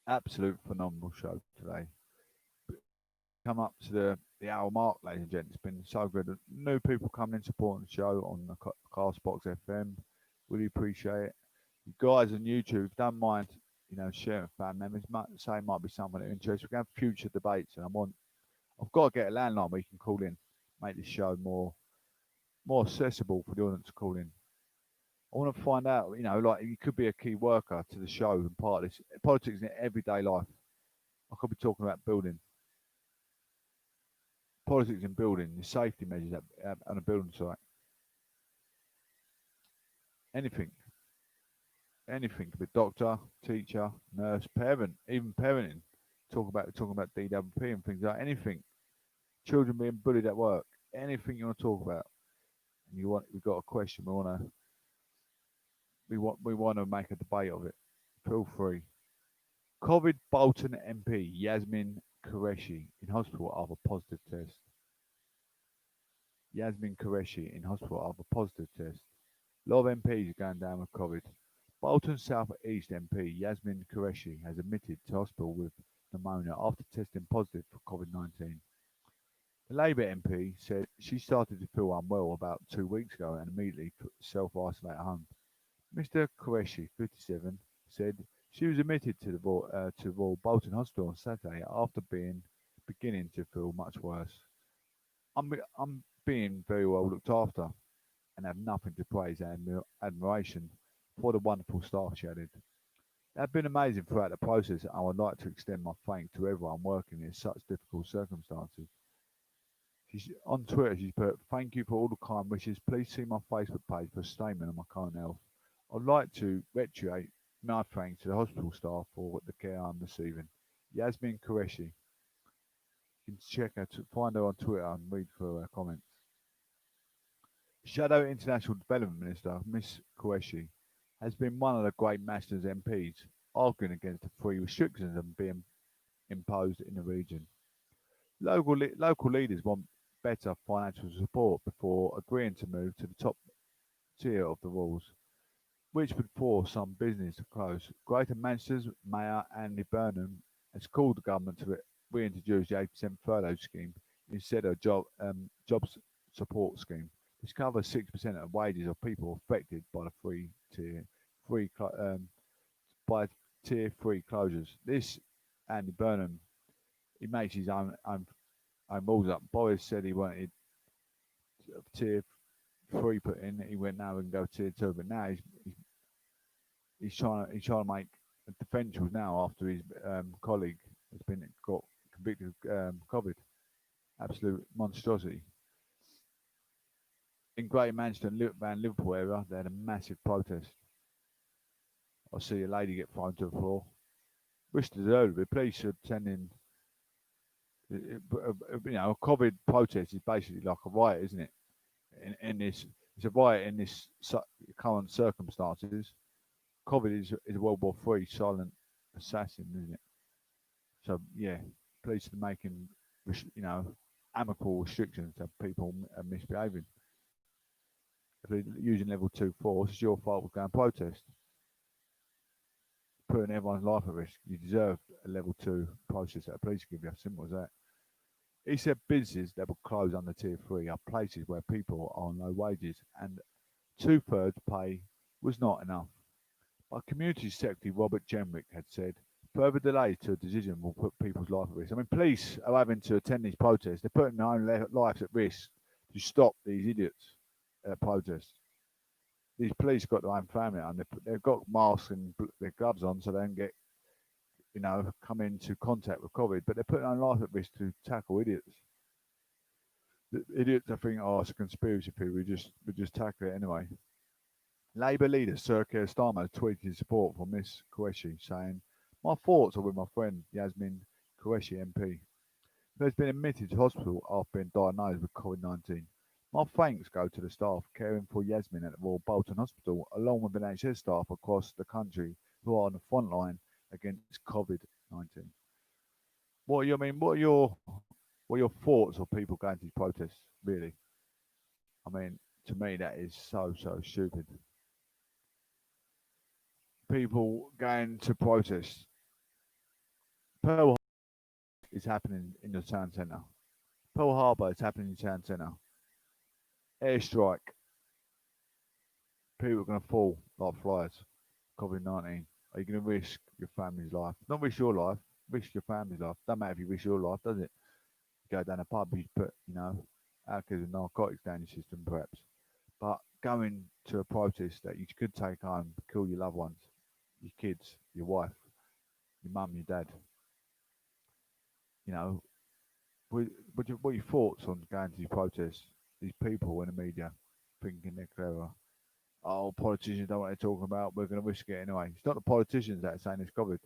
Absolute phenomenal show today. Come up to the hour mark, ladies and gents. It's been so good. New people coming in supporting the show on the Castbox FM. Really appreciate it. You guys on YouTube, don't mind, sharing with family members. Say it might be someone that interested. We can have future debates, and I've got to get a landline where you can call in, make this show more accessible for the audience to call in. I want to find out, like you could be a key worker to the show and part of this politics in everyday life. I could be talking about building politics in building, the safety measures on a building site, anything, anything. Could be doctor, teacher, nurse, parent, even parenting. Talking about DWP and things like anything. Children being bullied at work, anything you want to talk about, and we've got a question. We want to make a debate of it. Feel free. COVID Bolton MP Yasmin Qureshi in hospital after positive test. Yasmin Qureshi in hospital after positive test. A lot of MPs are going down with COVID. Bolton South East MP Yasmin Qureshi has admitted to hospital with pneumonia after testing positive for COVID-19. The Labour MP said she started to feel unwell about 2 weeks ago and immediately self-isolated at home. Mr. Qureshi, 57, said she was admitted to the Royal Bolton Hospital on Saturday after beginning to feel much worse. I'm being very well looked after and have nothing to praise and admiration for the wonderful staff she added. They have been amazing throughout the process, and I would like to extend my thanks to everyone working in such difficult circumstances. She's on Twitter. She's put, "Thank you for all the kind wishes. Please see my Facebook page for a statement on my current health. I'd like to reiterate my thanks to the hospital staff for the care I'm receiving." Yasmin Qureshi. You can find her on Twitter and read through her comments. Shadow International Development Minister Miss Qureshi has been one of the great Masters MPs, arguing against the free restrictions being imposed in the region. Local leaders want better financial support before agreeing to move to the top tier of the rules, which would force some business to close. Greater Manchester's Mayor Andy Burnham has called the government to reintroduce the 8% furlough scheme instead of jobs support scheme. This covers 6% of wages of people affected by the by tier three closures. This Andy Burnham, he makes his own rules up. Boris said he wanted tier three put in. He went, now we can go tier two, but now he's trying to make differentials now after his colleague has got convicted of COVID. Absolute monstrosity. in Greater Manchester and around Liverpool area, they had a massive protest. I see a lady get thrown to the floor. Wish to deserve it. Police should send in, a COVID protest is basically like a riot, isn't it? In this, it's a riot in this current circumstances. COVID is a World War Three silent assassin, isn't it? So yeah, police are making, amicable restrictions to people misbehaving. If they're using level 2 force, it's your fault. We're going to protest, putting everyone's life at risk. You deserve a level 2 process that the police give you. Simple as that. He said businesses that will close under tier 3 are places where people are on low wages, and two-thirds pay was not enough. But Community Secretary Robert Jenrick had said further delays to a decision will put people's life at risk. I mean, police are having to attend these protests. They're putting their own lives at risk to stop these idiots at protests. These police got their own family and they've got masks and their gloves on so they don't get, come into contact with COVID, but they're putting their own life at risk to tackle idiots. The idiots are thinking, oh, it's a conspiracy theory, we just tackle it anyway. Labour leader Sir Keir Starmer tweeted his support for Miss Qureshi, saying, my thoughts are with my friend Yasmin Qureshi MP, who has been admitted to hospital after being diagnosed with COVID-19. My thanks go to the staff caring for Yasmin at the Royal Bolton Hospital, along with NHS staff across the country who are on the front line against COVID-19. What are your thoughts of people going to these protests? Really, I mean, to me that is so stupid. People going to protest. Pearl is happening in the town centre. Pearl Harbor is happening in the town centre. Airstrike. People are going to fall like flies. COVID-19. Are you going to risk your family's life? Not risk your life. Risk your family's life. Doesn't matter if you risk your life, does it? You go down a pub, you put, alcohol and narcotics down your system, perhaps. But going to a protest that you could take home, kill your loved ones, your kids, your wife, your mum, your dad. You know, what are your thoughts on going to these protests? These people in the media thinking they're clever. Oh, politicians don't know what they're talking about. We're going to risk it anyway. It's not the politicians that are saying it's COVID.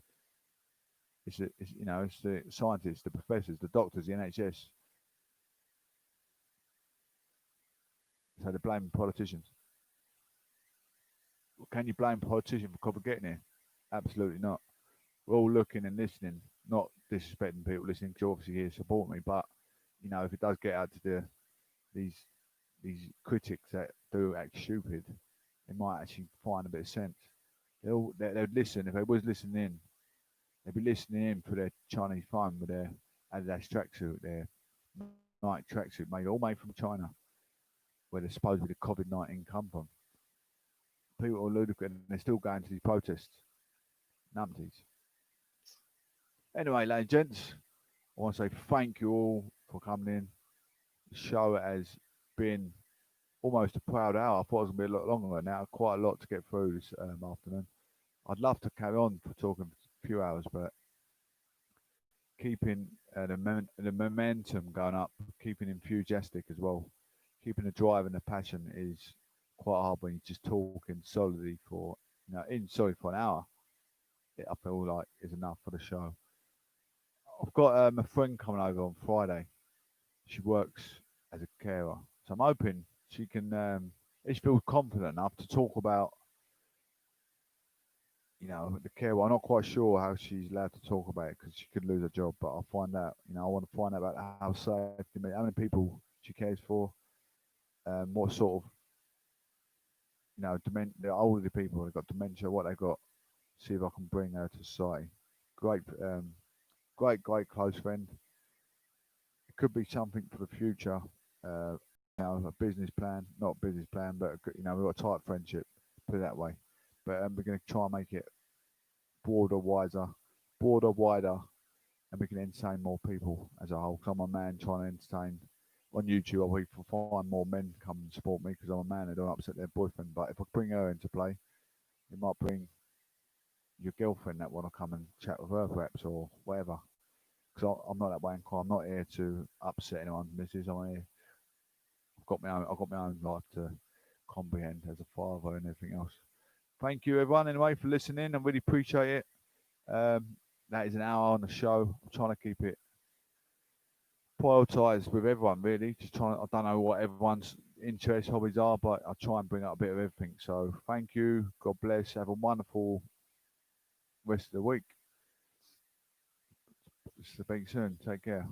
It's the scientists, the professors, the doctors, the NHS. So they're blaming politicians. Can you blame politicians for COVID getting here? Absolutely not. We're all looking and listening, not disrespecting people listening because you're obviously here to support me. But if it does get out to these these critics that do act stupid, they might actually find a bit of sense. They'd listen if they was listening in. They'd be listening in for their Chinese phone with their Adidas tracksuit, their Nike tracksuit all made from China, where they're supposedly the COVID-19 come from. People are ludicrous and they're still going to these protests. Numpties. Anyway, ladies and gents, I want to say thank you all for coming in. The show has been almost a proud hour. I thought it was going to be a lot longer now. Quite a lot to get through this afternoon. I'd love to carry on for talking for a few hours, but keeping the momentum going up, keeping enthusiastic as well, keeping the drive and the passion is quite hard when you're just talking solidly for for an hour. I feel like is enough for the show. I've got a friend coming over on Friday. She works as a carer, so I'm hoping she can. She feels confident enough to talk about the care. I'm not quite sure how she's allowed to talk about it because she could lose her job, but I'll find out. I want to find out about how safe, how many people she cares for, what sort of, the older people that got dementia, what they got. See if I can bring her to society. Great, great close friend. It could be something for the future. A business plan, not a business plan, but we've got a tight friendship. Put it that way. But we're going to try and make it broader, wider, and we can entertain more people as a whole. Because I'm a man trying to entertain on YouTube. I will find more men come and support me because I'm a man. They don't upset their boyfriend. But if I bring her into play, it might bring your girlfriend that want to come and chat with her perhaps or whatever. Because I'm not that way. I'm not here to upset anyone's missus. I'm here I've got my own life to comprehend as a father and everything else. Thank you everyone anyway for listening. I really appreciate it. That is an hour on the show. I'm trying to keep it prioritised with everyone really. Just trying. I don't know what everyone's interests, hobbies are, but I try and bring up a bit of everything. So thank you. God bless. Have a wonderful rest of the week. Speak soon. Take care.